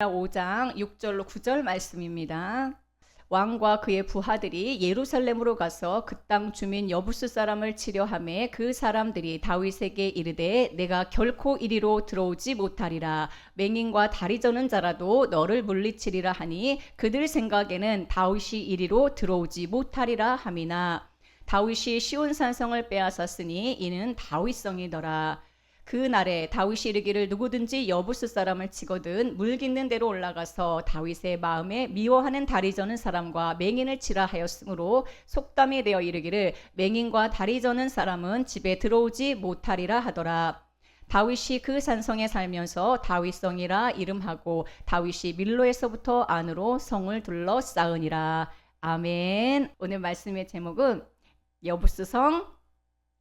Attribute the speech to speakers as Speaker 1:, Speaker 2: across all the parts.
Speaker 1: 5장 6절로 9절 말씀입니다. 왕과 그의 부하들이 예루살렘으로 가서 그 땅 주민 여부스 사람을 치려하매 그 사람들이 다윗에게 이르되 내가 결코 이리로 들어오지 못하리라. 맹인과 다리 저는 자라도 너를 물리치리라 하니 그들 생각에는 다윗이 이리로 들어오지 못하리라 함이나 다윗이 시온 산성을 빼앗았으니 이는 다윗성이더라. 그 날에 다윗이 이르기를 누구든지 여부스 사람을 치거든 물깃는 대로 올라가서 다윗의 마음에 미워하는 다리 저는 사람과 맹인을 치라 하였으므로 속담이 되어 이르기를 맹인과 다리 저는 사람은 집에 들어오지 못하리라 하더라. 다윗이 그 산성에 살면서 다윗성이라 이름하고 다윗이 밀로에서부터 안으로 성을 둘러 쌓으니라. 아멘. 오늘 말씀의 제목은 여부스성,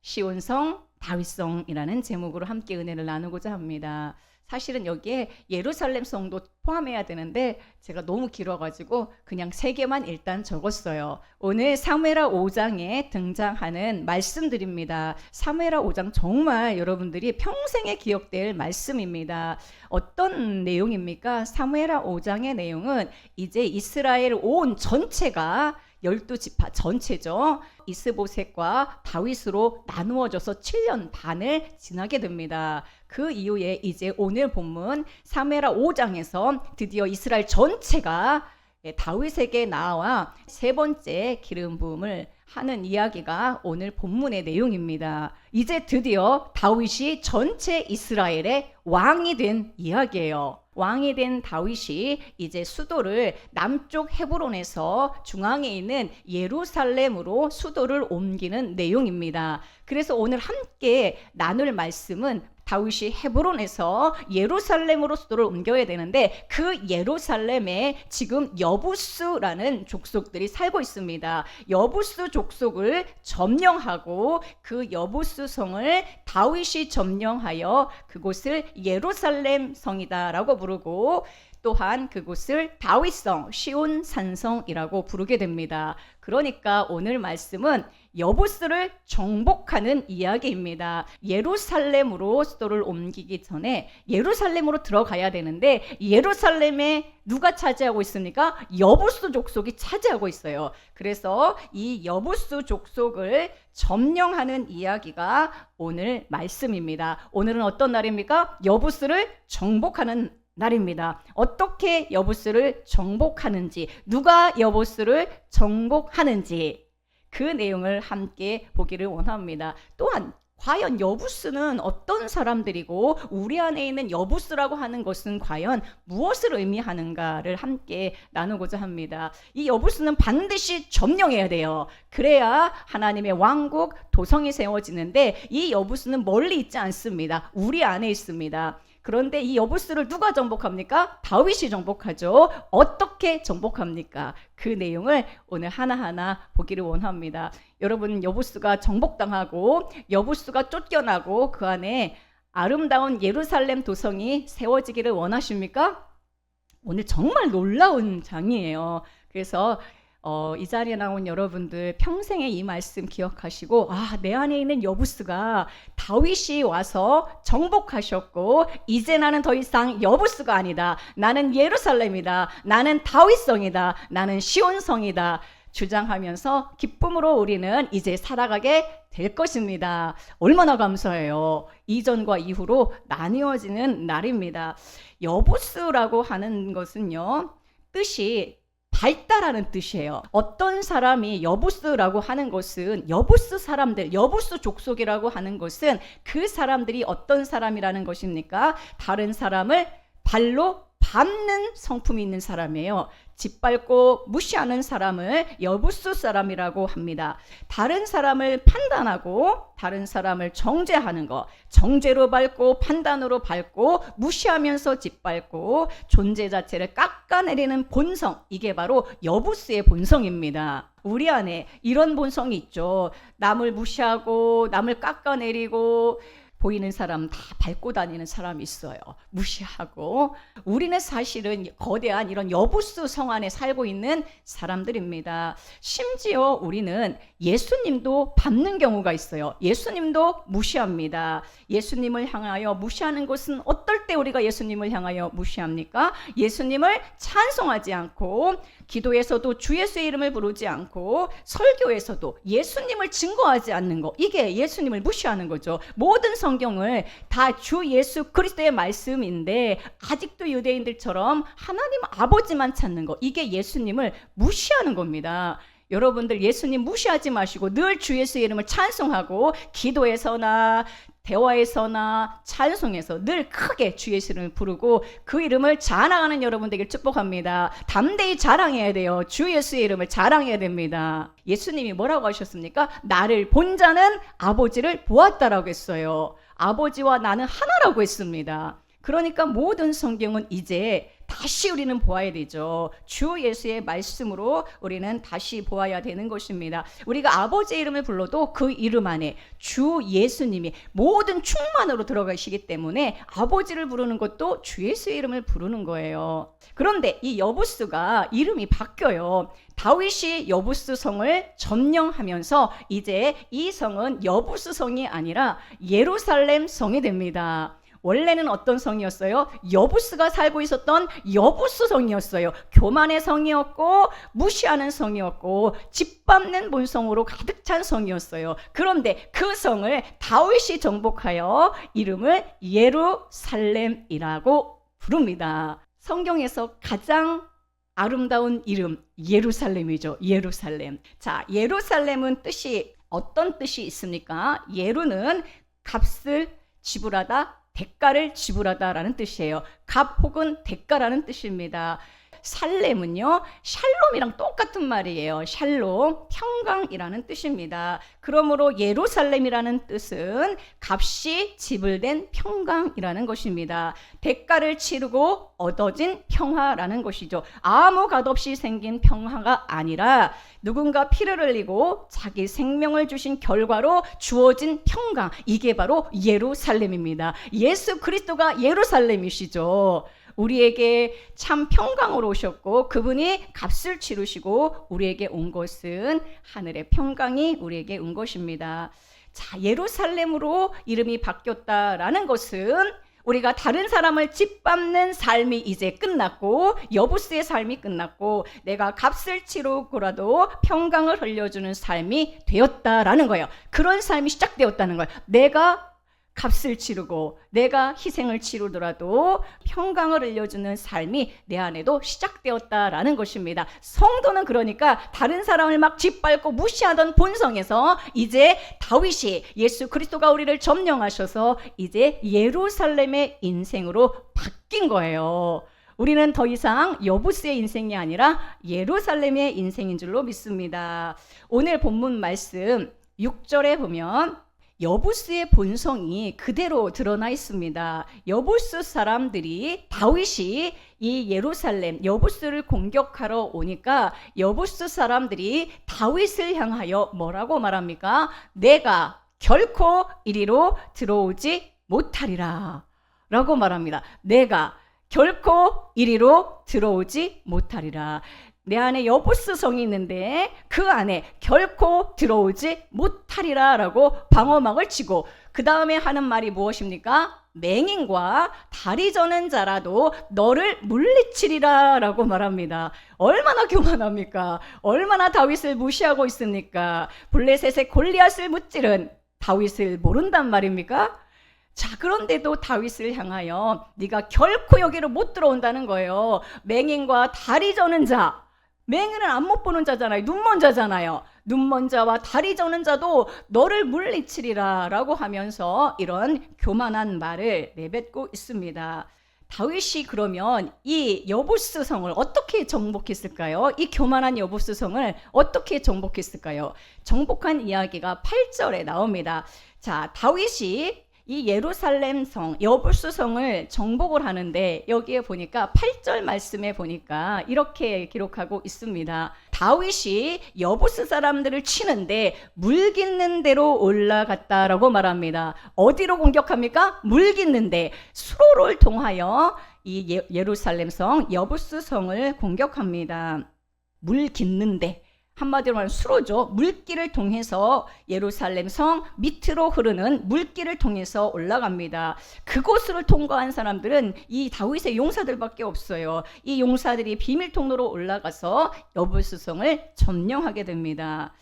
Speaker 1: 시온성, 다윗성이라는 제목으로 함께 은혜를 나누고자 합니다. 사실은 여기에 예루살렘 성도 포함해야 되는데 제가 너무 길어가지고 그냥 3개만 일단 적었어요. 오늘 사무엘하 5장에 등장하는 말씀들입니다. 사무엘하 5장 정말 여러분들이 평생에 기억될 말씀입니다. 어떤 내용입니까? 사무엘하 5장의 내용은 이제 이스라엘 온 전체가 12지파 전체죠. 이스보셋과 다윗으로 나누어져서 7년 반을 지나게 됩니다. 그 이후에 이제 오늘 본문 사무엘하 5장에서 드디어 이스라엘 전체가 다윗에게 나와 3번째 기름 부음을 하는 이야기가 오늘 본문의 내용입니다. 이제 드디어 다윗이 전체 이스라엘의 왕이 된 이야기예요. 왕이 된 다윗이 이제 수도를 남쪽 헤브론에서 중앙에 있는 예루살렘으로 수도를 옮기는 내용입니다. 그래서 오늘 함께 나눌 말씀은 다윗이 헤브론에서 예루살렘으로 수도를 옮겨야 되는데 그 예루살렘에 지금 여부스라는 족속들이 살고 있습니다. 여부스 족속을 점령하고 그 여부스 성을 다윗이 점령하여 그곳을 예루살렘 성이다라고 부르고 또한 그곳을 다윗성, 시온 산성이라고 부르게 됩니다. 그러니까 오늘 말씀은 여부스를 정복하는 이야기입니다. 예루살렘으로 수도를 옮기기 전에 예루살렘으로 들어가야 되는데 예루살렘에 누가 차지하고 있습니까? 여부스 족속이 차지하고 있어요. 그래서 이 여부스 족속을 점령하는 이야기가 오늘 말씀입니다. 오늘은 어떤 날입니까? 여부스를 정복하는 날입니다. 어떻게 여부스를 정복하는지, 누가 여부스를 정복하는지 그 내용을 함께 보기를 원합니다. 또한 과연 여부스는 어떤 사람들이고 우리 안에 있는 여부스라고 하는 것은 과연 무엇을 의미하는가를 함께 나누고자 합니다. 이 여부스는 반드시 점령해야 돼요. 그래야 하나님의 왕국 도성이 세워지는데 이 여부스는 멀리 있지 않습니다. 우리 안에 있습니다. 그런데 이 여부스를 누가 정복합니까? 다윗이 정복하죠. 어떻게 정복합니까? 그 내용을 오늘 하나하나 보기를 원합니다. 여러분, 여부스가 정복당하고 여부스가 쫓겨나고 그 안에 아름다운 예루살렘 도성이 세워지기를 원하십니까? 오늘 정말 놀라운 장이에요. 그래서 이 자리에 나온 여러분들 평생에 이 말씀 기억하시고 내 안에 있는 여부스가 다윗이 와서 정복하셨고 이제 나는 더 이상 여부스가 아니다. 나는 예루살렘이다. 나는 다윗성이다. 나는 시온성이다. 주장하면서 기쁨으로 우리는 이제 살아가게 될 것입니다. 얼마나 감사해요. 이전과 이후로 나뉘어지는 날입니다. 여부스라고 하는 것은요, 뜻이 밝다라는 뜻이에요. 어떤 사람이 여부스라고 하는 것은 여부스 사람들, 여부스 족속이라고 하는 것은 그 사람들이 어떤 사람이라는 것입니까? 다른 사람을 발로 밟는 성품이 있는 사람이에요. 짓밟고 무시하는 사람을 여부스 사람이라고 합니다. 다른 사람을 판단하고 다른 사람을 정죄하는 것, 정죄로 밟고 판단으로 밟고 무시하면서 짓밟고 존재 자체를 깎아내리는 본성, 이게 바로 여부스의 본성입니다. 우리 안에 이런 본성이 있죠. 남을 무시하고 남을 깎아내리고 보이는 사람 다 밟고 다니는 사람이 있어요. 무시하고. 우리는 사실은 거대한 이런 여부수 성 안에 살고 있는 사람들입니다. 심지어 우리는 예수님도 밟는 경우가 있어요. 예수님도 무시합니다. 예수님을 향하여 무시하는 것은 어떨 때 우리가 예수님을 향하여 무시합니까? 예수님을 찬송하지 않고, 기도에서도 주 예수의 이름을 부르지 않고, 설교에서도 예수님을 증거하지 않는 거, 이게 예수님을 무시하는 거죠. 모든 성경을 다 주 예수 그리스도의 말씀인데 아직도 유대인들처럼 하나님 아버지만 찾는 거, 이게 예수님을 무시하는 겁니다. 여러분들 예수님 무시하지 마시고 늘 주 예수의 이름을 찬송하고, 기도에서나 대화에서나 찬송에서 늘 크게 주 예수 이름을 부르고 그 이름을 자랑하는 여러분 되길 축복합니다. 담대히 자랑해야 돼요. 주 예수의 이름을 자랑해야 됩니다. 예수님이 뭐라고 하셨습니까? 나를 본 자는 아버지를 보았다라고 했어요. 아버지와 나는 하나라고 했습니다. 그러니까 모든 성경은 이제 다시 우리는 보아야 되죠. 주 예수의 말씀으로 우리는 다시 보아야 되는 것입니다. 우리가 아버지의 이름을 불러도 그 이름 안에 주 예수님이 모든 충만으로 들어가시기 때문에 아버지를 부르는 것도 주 예수의 이름을 부르는 거예요. 그런데 이 여부스가 이름이 바뀌어요. 다윗이 여부스 성을 점령하면서 이제 이 성은 여부스 성이 아니라 예루살렘 성이 됩니다. 원래는 어떤 성이었어요? 여부스가 살고 있었던 여부스 성이었어요. 교만의 성이었고 무시하는 성이었고 짓밟는 본성으로 가득 찬 성이었어요. 그런데 그 성을 다윗이 정복하여 이름을 예루살렘이라고 부릅니다. 성경에서 가장 아름다운 이름 예루살렘이죠. 예루살렘. 자, 예루살렘은 뜻이 어떤 뜻이 있습니까? 예루는 값을 지불하다, 대가를 지불하다라는 뜻이에요. 값 혹은 대가라는 뜻입니다. 살렘은요, 샬롬이랑 똑같은 말이에요. 샬롬, 평강이라는 뜻입니다. 그러므로 예루살렘이라는 뜻은 값이 지불된 평강이라는 것입니다. 대가를 치르고 얻어진 평화라는 것이죠. 아무 값 없이 생긴 평화가 아니라 누군가 피를 흘리고 자기 생명을 주신 결과로 주어진 평강, 이게 바로 예루살렘입니다. 예수 그리스도가 예루살렘이시죠. 우리에게 참 평강으로 오셨고 그분이 값을 치르시고 우리에게 온 것은 하늘의 평강이 우리에게 온 것입니다. 자, 예루살렘으로 이름이 바뀌었다라는 것은 우리가 다른 사람을 짓밟는 삶이 이제 끝났고 여부스의 삶이 끝났고 내가 값을 치르고라도 평강을 흘려주는 삶이 되었다라는 거예요. 그런 삶이 시작되었다는 거예요. 내가 값을 치르고 내가 희생을 치르더라도 평강을 흘려주는 삶이 내 안에도 시작되었다라는 것입니다. 성도는 그러니까 다른 사람을 막 짓밟고 무시하던 본성에서 이제 다윗이 예수 그리스도가 우리를 점령하셔서 이제 예루살렘의 인생으로 바뀐 거예요. 우리는 더 이상 여부스의 인생이 아니라 예루살렘의 인생인 줄로 믿습니다. 오늘 본문 말씀 6절에 보면 여부스의 본성이 그대로 드러나 있습니다. 여부스 사람들이 다윗이 이 예루살렘 여부스를 공격하러 오니까 여부스 사람들이 다윗을 향하여 뭐라고 말합니까? 내가 결코 이리로 들어오지 못하리라 라고 말합니다. 내가 결코 이리로 들어오지 못하리라. 내 안에 여부스 성이 있는데 그 안에 결코 들어오지 못하리라 라고 방어막을 치고 그 다음에 하는 말이 무엇입니까? 맹인과 다리 저는 자라도 너를 물리치리라 라고 말합니다. 얼마나 교만합니까? 얼마나 다윗을 무시하고 있습니까? 블레셋의 골리앗을 무찌른 다윗을 모른단 말입니까? 자, 그런데도 다윗을 향하여 네가 결코 여기로 못 들어온다는 거예요. 맹인과 다리 저는 자, 맹인은 안 못 보는 자잖아요. 눈먼 자잖아요. 눈먼 자와 다리 저는 자도 너를 물리치리라 라고 하면서 이런 교만한 말을 내뱉고 있습니다. 다윗이 그러면 이 여부스 성을 어떻게 정복했을까요? 이 교만한 여부스 성을 어떻게 정복했을까요? 정복한 이야기가 8절에 나옵니다. 자, 다윗이 이 예루살렘 성, 여부스 성을 정복을 하는데 여기에 보니까 8절 말씀에 보니까 이렇게 기록하고 있습니다. 다윗이 여부스 사람들을 치는데 물 깃는 데로 올라갔다라고 말합니다. 어디로 공격합니까? 물 깃는 데, 수로를 통하여 이 예루살렘 성, 여부스 성을 공격합니다. 물 깃는 데, 한마디로 말하면 수로죠. 물길을 통해서 예루살렘 성 밑으로 흐르는 물길을 통해서 올라갑니다. 그곳을 통과한 사람들은 이 다윗의 용사들밖에 없어요. 이 용사들이 비밀 통로로 올라가서 여부스 성을 점령하게 됩니다.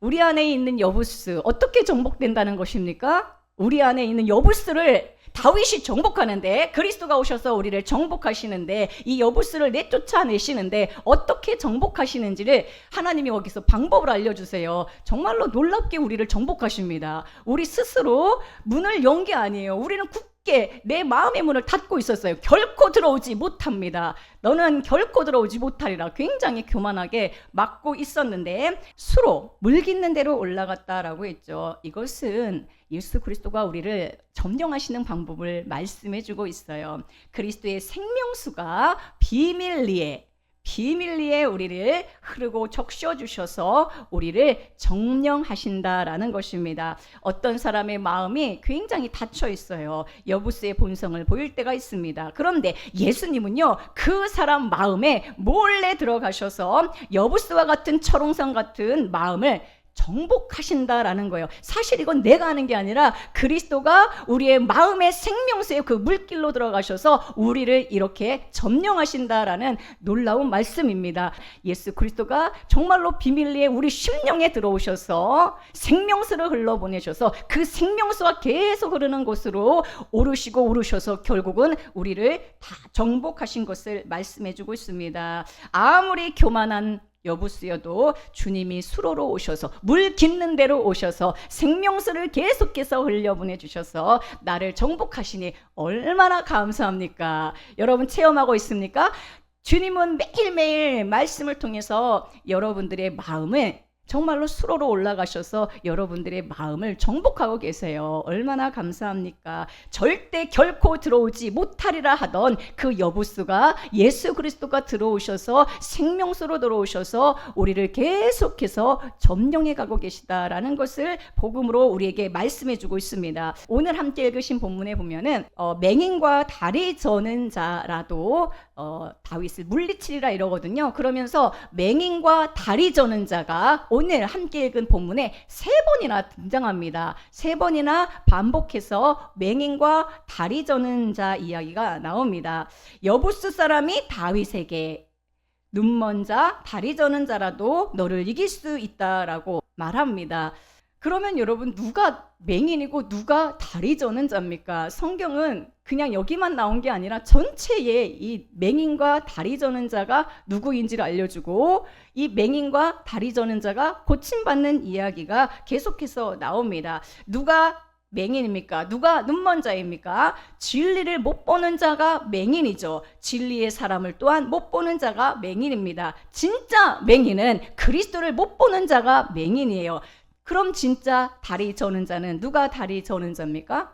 Speaker 1: 우리 안에 있는 여부스 어떻게 정복된다는 것입니까? 우리 안에 있는 여부스를 다윗이 정복하는데, 그리스도가 오셔서 우리를 정복하시는데, 이 여부스를 내쫓아내시는데 어떻게 정복하시는지를 하나님이 거기서 방법을 알려주세요. 정말로 놀랍게 우리를 정복하십니다. 우리 스스로 문을 연 게 아니에요. 우리는 굳게 내 마음의 문을 닫고 있었어요. 결코 들어오지 못합니다. 너는 결코 들어오지 못하리라. 굉장히 교만하게 막고 있었는데 수로 물 깃는 대로 올라갔다라고 했죠. 이것은 예수 그리스도가 우리를 점령하시는 방법을 말씀해 주고 있어요. 그리스도의 생명수가 비밀리에 우리를 흐르고 적셔 주셔서 우리를 점령하신다라는 것입니다. 어떤 사람의 마음이 굉장히 닫혀 있어요. 여부스의 본성을 보일 때가 있습니다. 그런데 예수님은요, 그 사람 마음에 몰래 들어가셔서 여부스와 같은 철옹성 같은 마음을 정복하신다라는 거예요. 사실 이건 내가 하는 게 아니라 그리스도가 우리의 마음의 생명수의 그 물길로 들어가셔서 우리를 이렇게 점령하신다라는 놀라운 말씀입니다. 예수 그리스도가 정말로 비밀리에 우리 심령에 들어오셔서 생명수를 흘러보내셔서 그 생명수가 계속 흐르는 곳으로 오르셔서 결국은 우리를 다 정복하신 것을 말씀해주고 있습니다. 아무리 교만한 여부스여도 주님이 수로로 오셔서 물 깃는 대로 오셔서 생명수를 계속해서 흘려보내 주셔서 나를 정복하시니 얼마나 감사합니까? 여러분 체험하고 있습니까? 주님은 매일매일 말씀을 통해서 여러분들의 마음을 정말로 수로로 올라가셔서 여러분들의 마음을 정복하고 계세요. 얼마나 감사합니까? 절대 결코 들어오지 못하리라 하던 그 여부스가 예수 그리스도가 들어오셔서 생명수로 들어오셔서 우리를 계속해서 점령해 가고 계시다라는 것을 복음으로 우리에게 말씀해 주고 있습니다. 오늘 함께 읽으신 본문에 보면은 맹인과 다리 저는 자라도 다윗을 물리치리라 이러거든요. 그러면서 맹인과 다리 저는 자가 오늘 함께 읽은 본문에 3번이나 등장합니다. 3번이나 반복해서 맹인과 다리 저는 자 이야기가 나옵니다. 여부스 사람이 다윗에게 눈먼 자, 다리 저는 자라도 너를 이길 수 있다라고 말합니다. 그러면 여러분 누가 맹인이고 누가 다리 저는 자입니까? 성경은 그냥 여기만 나온 게 아니라 전체에 이 맹인과 다리 저는 자가 누구인지를 알려주고 이 맹인과 다리 저는 자가 고침받는 이야기가 계속해서 나옵니다. 누가 맹인입니까? 누가 눈먼 자입니까? 진리를 못 보는 자가 맹인이죠. 진리의 사람을 또한 못 보는 자가 맹인입니다. 진짜 맹인은 그리스도를 못 보는 자가 맹인이에요. 그럼 진짜 다리 저는 자는 누가 다리 저는 자입니까?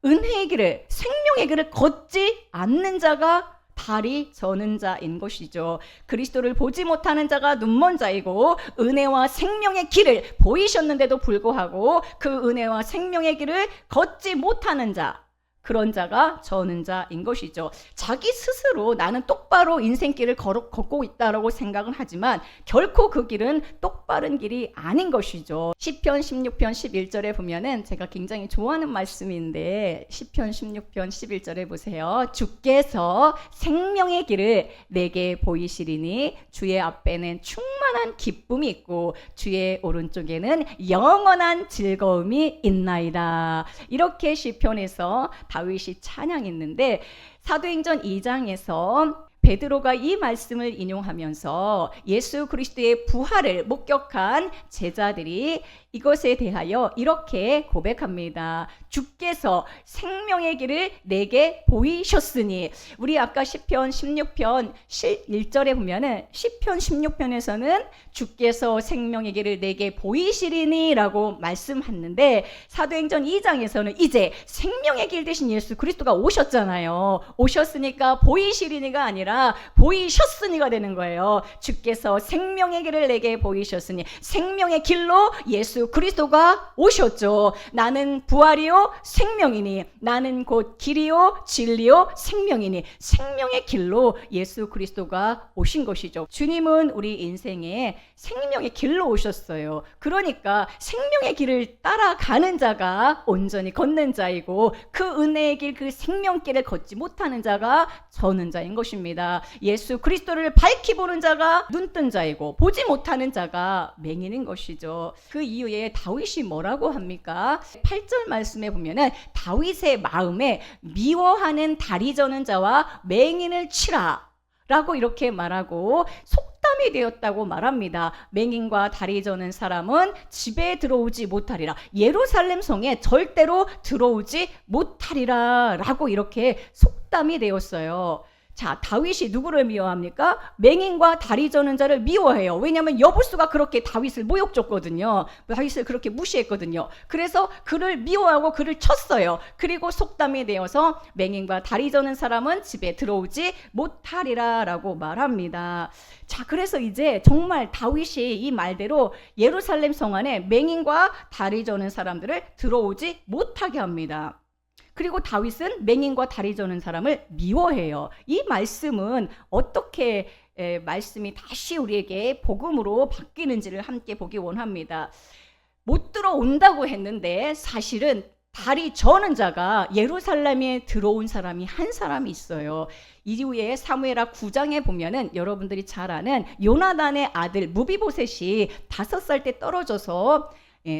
Speaker 1: 은혜의 길을, 생명의 길을 걷지 않는 자가 다리 저는 자인 것이죠. 그리스도를 보지 못하는 자가 눈먼 자이고 은혜와 생명의 길을 보이셨는데도 불구하고 그 은혜와 생명의 길을 걷지 못하는 자, 그런 자가 저는 자인 것이죠. 자기 스스로 나는 똑바로 인생길을 걷고 있다라고 생각은 하지만 결코 그 길은 똑바른 길이 아닌 것이죠. 시편 16편 11절에 보면은 제가 굉장히 좋아하는 말씀인데 시편 16편 11절에 보세요. 주께서 생명의 길을 내게 보이시리니 주의 앞에는 충만한 기쁨이 있고 주의 오른쪽에는 영원한 즐거움이 있나이다. 이렇게 시편에서 다윗이 찬양했는데 사도행전 2장에서 베드로가 이 말씀을 인용하면서 예수 그리스도의 부활을 목격한 제자들이 이것에 대하여 이렇게 고백합니다. 주께서 생명의 길을 내게 보이셨으니. 우리 아까 시편 16편 1절에 보면은 시편 16편에서는 주께서 생명의 길을 내게 보이시리니 라고 말씀했는데, 사도행전 2장에서는 이제 생명의 길 대신 예수 그리스도가 오셨잖아요. 오셨으니까 보이시리니가 아니라 보이셨으니가 되는 거예요. 주께서 생명의 길을 내게 보이셨으니, 생명의 길로 예수 그리스도가 오셨죠. 나는 부활이요 생명이니, 나는 곧 길이요 진리요 생명이니, 생명의 길로 예수 그리스도가 오신 것이죠. 주님은 우리 인생에 생명의 길로 오셨어요. 그러니까 생명의 길을 따라가는 자가 온전히 걷는 자이고, 그 은혜의 길, 그 생명길을 걷지 못하는 자가 저는 자인 것입니다. 예수 그리스도를 밝히 보는 자가 눈뜬 자이고, 보지 못하는 자가 맹인인 것이죠. 그 이후에 다윗이 뭐라고 합니까? 8절 말씀에 보면은 다윗의 마음에 미워하는 다리 저는 자와 맹인을 치라 라고 이렇게 말하고 속담이 되었다고 말합니다. 맹인과 다리 저는 사람은 집에 들어오지 못하리라, 예루살렘 성에 절대로 들어오지 못하리라 라고 이렇게 속담이 되었어요. 자, 다윗이 누구를 미워합니까? 맹인과 다리 저는 자를 미워해요. 왜냐하면 여부수가 그렇게 다윗을 모욕줬거든요. 다윗을 그렇게 무시했거든요. 그래서 그를 미워하고 그를 쳤어요. 그리고 속담이 되어서 맹인과 다리 저는 사람은 집에 들어오지 못하리라 라고 말합니다. 자, 그래서 이제 정말 다윗이 이 말대로 예루살렘 성 안에 맹인과 다리 저는 사람들을 들어오지 못하게 합니다. 그리고 다윗은 맹인과 다리 저는 사람을 미워해요. 이 말씀은 어떻게 말씀이 다시 우리에게 복음으로 바뀌는지를 함께 보기 원합니다. 못 들어온다고 했는데 사실은 다리 저는 자가 예루살렘에 들어온 사람이 한 사람이 있어요. 이후에 사무엘하 9장에 보면은 여러분들이 잘 아는 요나단의 아들 무비보셋이 5살 때 떨어져서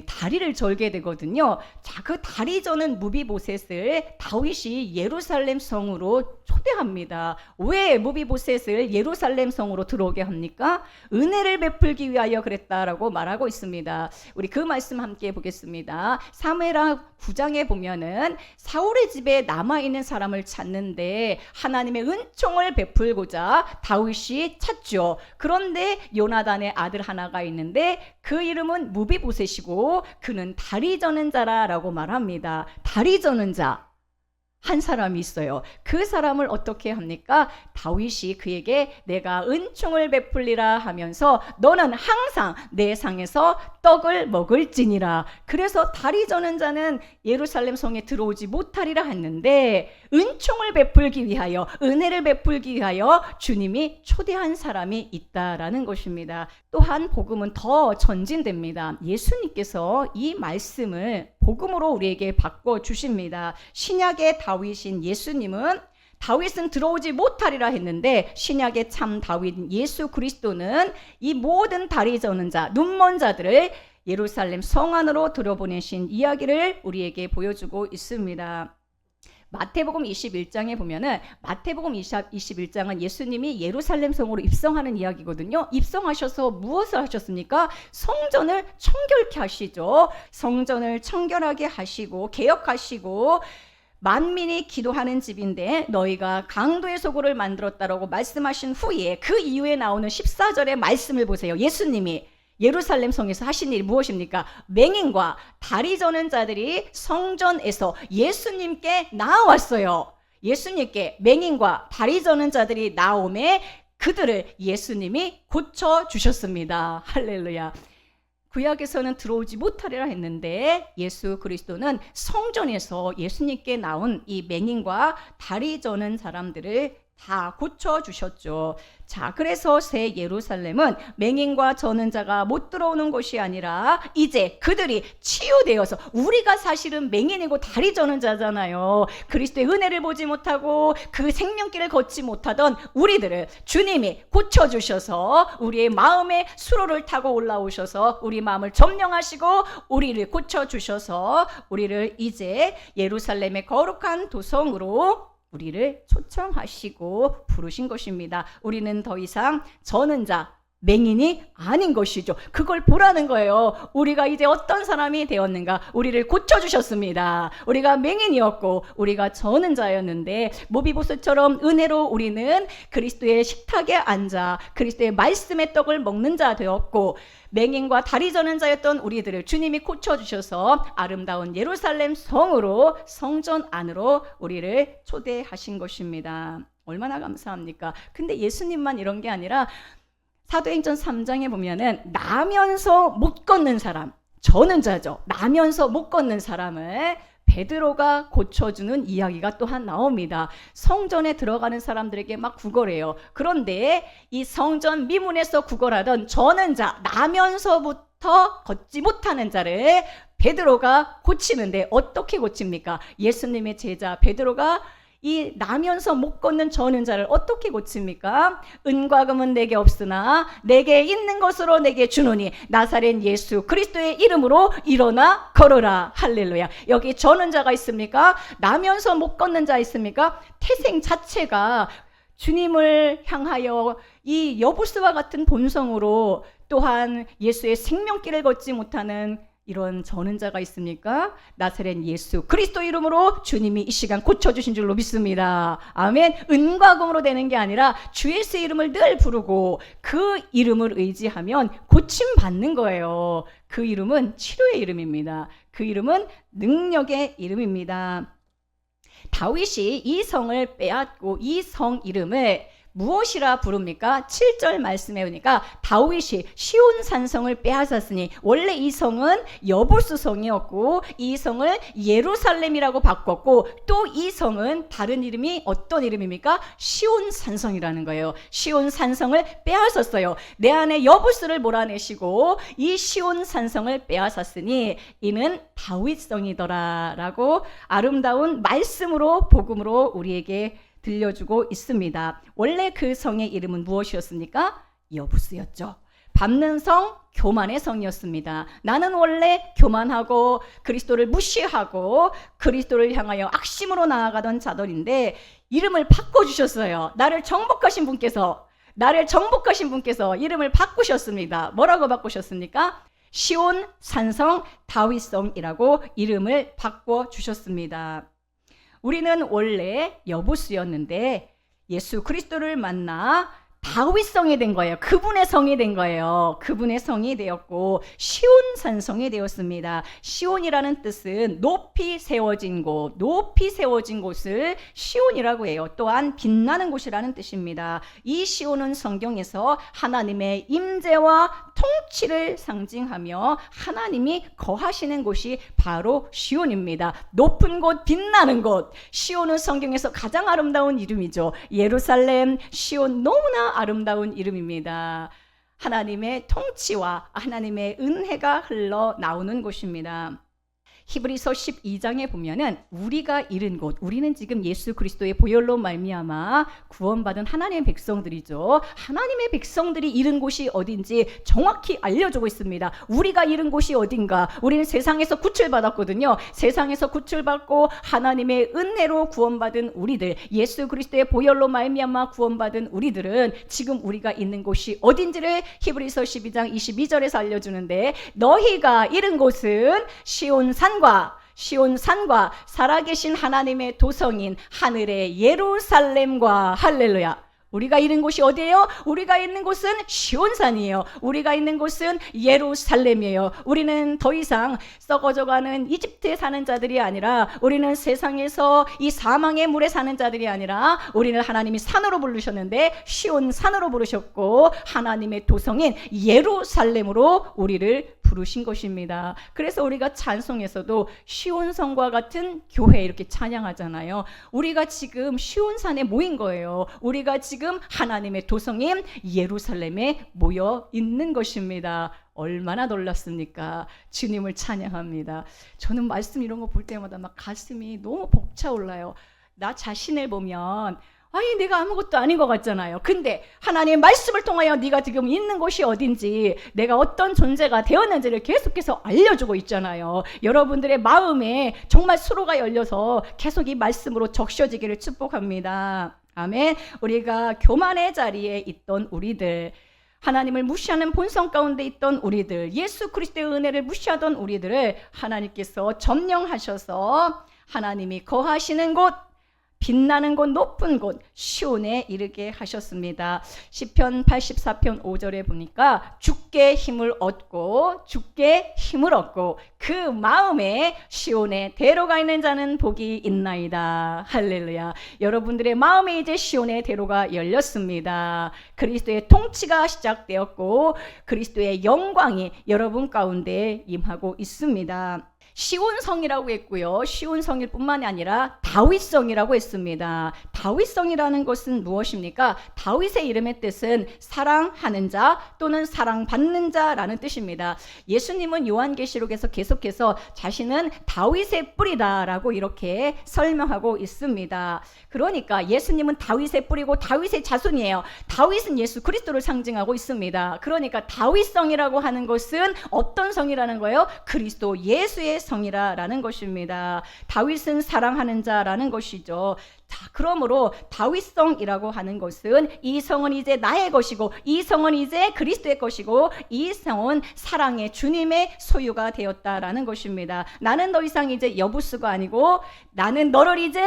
Speaker 1: 다리를 절게 되거든요. 자, 그 다리 저는 무비보셋을 다윗이 예루살렘 성으로 초대합니다. 왜 무비보셋을 예루살렘 성으로 들어오게 합니까? 은혜를 베풀기 위하여 그랬다라고 말하고 있습니다. 우리 그 말씀 함께 보겠습니다. 사무엘하 9장에 보면은 사울의 집에 남아있는 사람을 찾는데 하나님의 은총을 베풀고자 다윗이 찾죠. 그런데 요나단의 아들 하나가 있는데 그 이름은 무비보셋이고 그는 다리 저는 자라라고 말합니다. 다리 저는 자 한 사람이 있어요. 그 사람을 어떻게 합니까? 다윗이 그에게 내가 은총을 베풀리라 하면서 너는 항상 내 상에서 떡을 먹을지니라. 그래서 다리 저는 자는 예루살렘 성에 들어오지 못하리라 했는데 은총을 베풀기 위하여, 은혜를 베풀기 위하여 주님이 초대한 사람이 있다라는 것입니다. 또한 복음은 더 전진됩니다. 예수님께서 이 말씀을 복음으로 우리에게 바꿔주십니다. 신약의 다윗인 예수님은 다윗은 들어오지 못하리라 했는데 신약의 참 다윗 예수 그리스도는 이 모든 다리 저는 자, 눈먼 자들을 예루살렘 성 안으로 들여보내신 이야기를 우리에게 보여주고 있습니다. 마태복음 21장에 보면은 마태복음 21장은 예수님이 예루살렘 성으로 입성하는 이야기거든요. 입성하셔서 무엇을 하셨습니까? 성전을 청결케 하시죠. 성전을 청결하게 하시고 개혁하시고 만민이 기도하는 집인데 너희가 강도의 소굴을 만들었다라고 말씀하신 후에 그 이후에 나오는 14절의 말씀을 보세요. 예수님이 예루살렘 성에서 하신 일이 무엇입니까? 맹인과 다리 저는 자들이 성전에서 예수님께 나왔어요. 예수님께 맹인과 다리 저는 자들이 나오매 그들을 예수님이 고쳐주셨습니다. 할렐루야. 구약에서는 들어오지 못하리라 했는데 예수 그리스도는 성전에서 예수님께 나온 이 맹인과 다리 저는 사람들을 다 고쳐주셨죠. 자, 그래서 새 예루살렘은 맹인과 저는 자가 못 들어오는 곳이 아니라 이제 그들이 치유되어서, 우리가 사실은 맹인이고 다리 저는 자잖아요. 그리스도의 은혜를 보지 못하고 그 생명길을 걷지 못하던 우리들을 주님이 고쳐주셔서 우리의 마음에 수로를 타고 올라오셔서 우리 마음을 점령하시고 우리를 고쳐주셔서 우리를 이제 예루살렘의 거룩한 도성으로 우리를 초청하시고 부르신 것입니다. 우리는 더 이상 저는 자, 맹인이 아닌 것이죠. 그걸 보라는 거예요. 우리가 이제 어떤 사람이 되었는가? 우리를 고쳐주셨습니다. 우리가 맹인이었고 우리가 저는 자였는데 모비보스처럼 은혜로 우리는 그리스도의 식탁에 앉아 그리스도의 말씀의 떡을 먹는 자 되었고, 맹인과 다리 저는 자였던 우리들을 주님이 고쳐주셔서 아름다운 예루살렘 성으로, 성전 안으로 우리를 초대하신 것입니다. 얼마나 감사합니까? 근데 예수님만 이런 게 아니라 사도행전 3장에 보면은 나면서 못 걷는 사람, 저는 자죠. 나면서 못 걷는 사람을 베드로가 고쳐주는 이야기가 또한 나옵니다. 성전에 들어가는 사람들에게 막 구걸해요. 그런데 이 성전 미문에서 구걸하던 저는 자, 나면서부터 걷지 못하는 자를 베드로가 고치는데 어떻게 고칩니까? 예수님의 제자 베드로가 이 나면서 못 걷는 저는 자를 어떻게 고칩니까? 은과 금은 내게 없으나 내게 있는 것으로 내게 주노니 나사렛 예수 그리스도의 이름으로 일어나 걸어라. 할렐루야. 여기 저는 자가 있습니까? 나면서 못 걷는 자 있습니까? 태생 자체가 주님을 향하여 이 여부스와 같은 본성으로, 또한 예수의 생명길을 걷지 못하는 이런 저는 자가 있습니까? 나사렛 예수 그리스도 이름으로 주님이 이 시간 고쳐주신 줄로 믿습니다. 아멘. 은과 금으로 되는 게 아니라 주 예수의 이름을 늘 부르고 그 이름을 의지하면 고침받는 거예요. 그 이름은 치료의 이름입니다. 그 이름은 능력의 이름입니다. 다윗이 이 성을 빼앗고 이 성 이름을 무엇이라 부릅니까? 7절 말씀에 보니까 다윗이 시온 산성을 빼앗았으니, 원래 이 성은 여부스 성이었고 이 성을 예루살렘이라고 바꿨고, 또 이 성은 다른 이름이 어떤 이름입니까? 시온 산성이라는 거예요. 시온 산성을 빼앗았어요. 내 안에 여부스를 몰아내시고 이 시온 산성을 빼앗았으니 이는 다윗성이더라 라고 아름다운 말씀으로, 복음으로 우리에게 들려주고 있습니다. 원래 그 성의 이름은 무엇이었습니까? 여부스였죠. 밟는 성, 교만의 성이었습니다. 나는 원래 교만하고 그리스도를 무시하고 그리스도를 향하여 악심으로 나아가던 자들인데 이름을 바꿔주셨어요. 나를 정복하신 분께서 이름을 바꾸셨습니다. 뭐라고 바꾸셨습니까? 시온 산성 다윗성이라고 이름을 바꿔주셨습니다. 우리는 원래 여부스였는데 예수 그리스도를 만나 다윗성이 된 거예요. 그분의 성이 된 거예요. 그분의 성이 되었고 시온 산성이 되었습니다. 시온이라는 뜻은 높이 세워진 곳, 높이 세워진 곳을 시온이라고 해요. 또한 빛나는 곳이라는 뜻입니다. 이 시온은 성경에서 하나님의 임재와 통치를 상징하며 하나님이 거하시는 곳이 바로 시온입니다. 높은 곳, 빛나는 곳. 시온은 성경에서 가장 아름다운 이름이죠. 예루살렘, 시온, 너무나 아름다운 이름입니다. 하나님의 통치와 하나님의 은혜가 흘러나오는 곳입니다. 히브리서 12장에 보면은 우리가 이른 곳, 우리는 지금 예수 그리스도의 보혈로 말미암아 구원받은 하나님의 백성들이죠. 하나님의 백성들이 이른 곳이 어딘지 정확히 알려주고 있습니다. 우리가 이른 곳이 어딘가? 우리는 세상에서 구출받았거든요. 세상에서 구출받고 하나님의 은혜로 구원받은 우리들, 예수 그리스도의 보혈로 말미암아 구원받은 우리들은 지금 우리가 있는 곳이 어딘지를 히브리서 12장 22절에서 알려주는데, 너희가 이른 곳은 시온산과 살아계신 하나님의 도성인 하늘의 예루살렘과, 할렐루야. 우리가 있는 곳이 어디예요? 우리가 있는 곳은 시온산이에요. 우리가 있는 곳은 예루살렘이에요. 우리는 더 이상 썩어져가는 이집트에 사는 자들이 아니라, 우리는 세상에서 이 사망의 물에 사는 자들이 아니라, 우리는 하나님이 산으로 부르셨는데 시온산으로 부르셨고 하나님의 도성인 예루살렘으로 우리를 부르신 것입니다. 그래서 우리가 찬송에서도 시온성과 같은 교회 이렇게 찬양하잖아요. 우리가 지금 시온산에 모인 거예요. 우리가 지금 하나님의 도성인 예루살렘에 모여 있는 것입니다. 얼마나 놀랍습니까? 주님을 찬양합니다. 저는 말씀 이런 거 볼 때마다 막 가슴이 너무 벅차올라요. 나 자신을 보면 아니 내가 아무것도 아닌 것 같잖아요. 근데 하나님의 말씀을 통하여 네가 지금 있는 곳이 어딘지, 내가 어떤 존재가 되었는지를 계속해서 알려주고 있잖아요. 여러분들의 마음에 정말 수로가 열려서 계속 이 말씀으로 적셔지기를 축복합니다. 아멘. 우리가 교만의 자리에 있던 우리들, 하나님을 무시하는 본성 가운데 있던 우리들, 예수 그리스도의 은혜를 무시하던 우리들을 하나님께서 점령하셔서 하나님이 거하시는 곳, 빛나는 곳, 높은 곳 시온에 이르게 하셨습니다. 시편 84편 5절에 보니까 주께 힘을 얻고 그 마음에 시온에 대로가 있는 자는 복이 있나이다. 할렐루야. 여러분들의 마음에 이제 시온의 대로가 열렸습니다. 그리스도의 통치가 시작되었고 그리스도의 영광이 여러분 가운데 임하고 있습니다. 시온성이라고 했고요. 시온성일 뿐만이 아니라 다윗성이라고 했습니다. 다윗성이라는 것은 무엇입니까? 다윗의 이름의 뜻은 사랑하는 자 또는 사랑받는 자라는 뜻입니다. 예수님은 요한계시록에서 계속해서 자신은 다윗의 뿌리다라고 이렇게 설명하고 있습니다. 그러니까 예수님은 다윗의 뿌리고 다윗의 자손이에요. 다윗은 예수 그리스도를 상징하고 있습니다. 그러니까 다윗성이라고 하는 것은 어떤 성이라는 거예요? 그리스도 예수의 성이라는 것입니다. 다윗은 사랑하는 자라는 것이죠. 자, 그러므로 다윗성이라고 하는 것은 이 성은 이제 나의 것이고 이 성은 이제 그리스도의 것이고 이 성은 사랑의 주님의 소유가 되었다라는 것입니다. 나는 더 이상 이제 여부수가 아니고 나는 너를 이제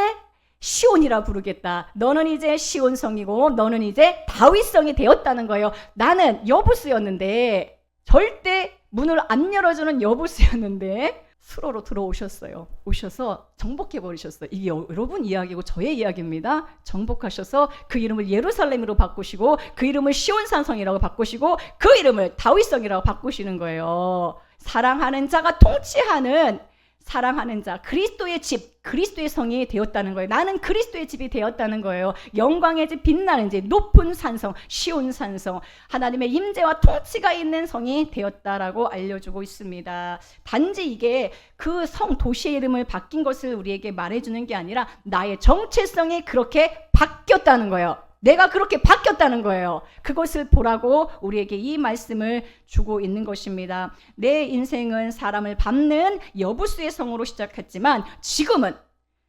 Speaker 1: 시온이라 부르겠다. 너는 이제 시온성이고 너는 이제 다윗성이 되었다는 거예요. 나는 여부수였는데, 절대 문을 안 열어주는 여부수였는데 수로로 들어오셨어요. 오셔서 정복해 버리셨어요. 이게 여러분 이야기고 저의 이야기입니다. 정복하셔서 그 이름을 예루살렘으로 바꾸시고 그 이름을 시온산성이라고 바꾸시고 그 이름을 다윗성이라고 바꾸시는 거예요. 사랑하는 자가 통치하는, 사랑하는 자, 그리스도의 집, 그리스도의 성이 되었다는 거예요. 나는 그리스도의 집이 되었다는 거예요. 영광의 집, 빛나는 집, 높은 산성, 시온 산성, 하나님의 임재와 통치가 있는 성이 되었다라고 알려주고 있습니다. 단지 이게 그 성, 도시의 이름을 바뀐 것을 우리에게 말해주는 게 아니라 나의 정체성이 그렇게 바뀌었다는 거예요. 내가 그렇게 바뀌었다는 거예요. 그것을 보라고 우리에게 이 말씀을 주고 있는 것입니다. 내 인생은 사람을 밟는 여부수의 성으로 시작했지만 지금은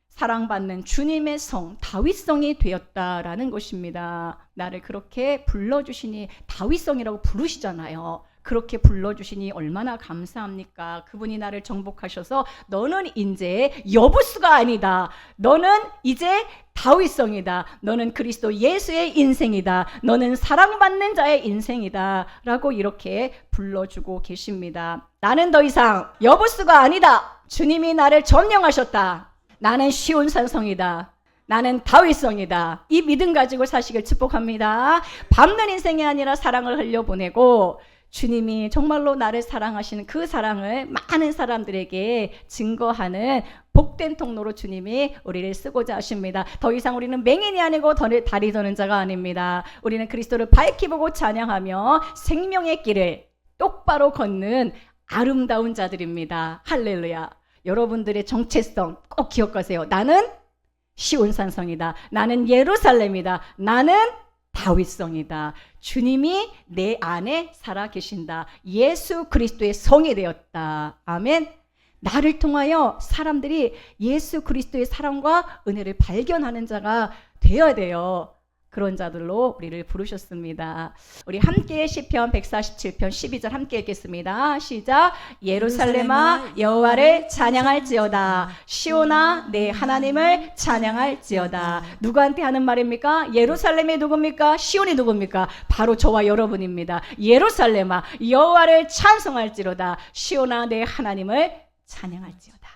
Speaker 1: 사랑받는 주님의 성, 다윗성이 되었다라는 것입니다. 나를 그렇게 불러주시니, 다윗성이라고 부르시잖아요. 그렇게 불러주시니 얼마나 감사합니까? 그분이 나를 정복하셔서 너는 이제 여부수가 아니다. 너는 이제 다윗성이다. 너는 그리스도 예수의 인생이다. 너는 사랑받는 자의 인생이다. 라고 이렇게 불러주고 계십니다. 나는 더 이상 여부수가 아니다. 주님이 나를 점령하셨다. 나는 시온산성이다. 나는 다윗성이다. 이 믿음 가지고 사시길 축복합니다. 밟는 인생이 아니라 사랑을 흘려보내고 주님이 정말로 나를 사랑하시는 그 사랑을 많은 사람들에게 증거하는 복된 통로로 주님이 우리를 쓰고자 하십니다. 더 이상 우리는 맹인이 아니고 다리 저는 자가 아닙니다. 우리는 그리스도를 밝히 보고 찬양하며 생명의 길을 똑바로 걷는 아름다운 자들입니다. 할렐루야. 여러분들의 정체성 꼭 기억하세요. 나는 시온산성이다. 나는 예루살렘이다. 나는 다윗성이다. 주님이 내 안에 살아 계신다. 예수 그리스도의 성이 되었다. 아멘. 나를 통하여 사람들이 예수 그리스도의 사랑과 은혜를 발견하는 자가 되어야 돼요. 그런 자들로 우리를 부르셨습니다. 우리 함께 시편 147편 12절 함께 읽겠습니다. 시작. 예루살렘아 여호와를 찬양할지어다. 시온아 내 하나님을 찬양할지어다. 누구한테 하는 말입니까? 예루살렘이 누굽니까? 시온이 누굽니까? 바로 저와 여러분입니다. 예루살렘아 여호와를 찬송할지로다. 시온아 내 하나님을 찬양할지어다.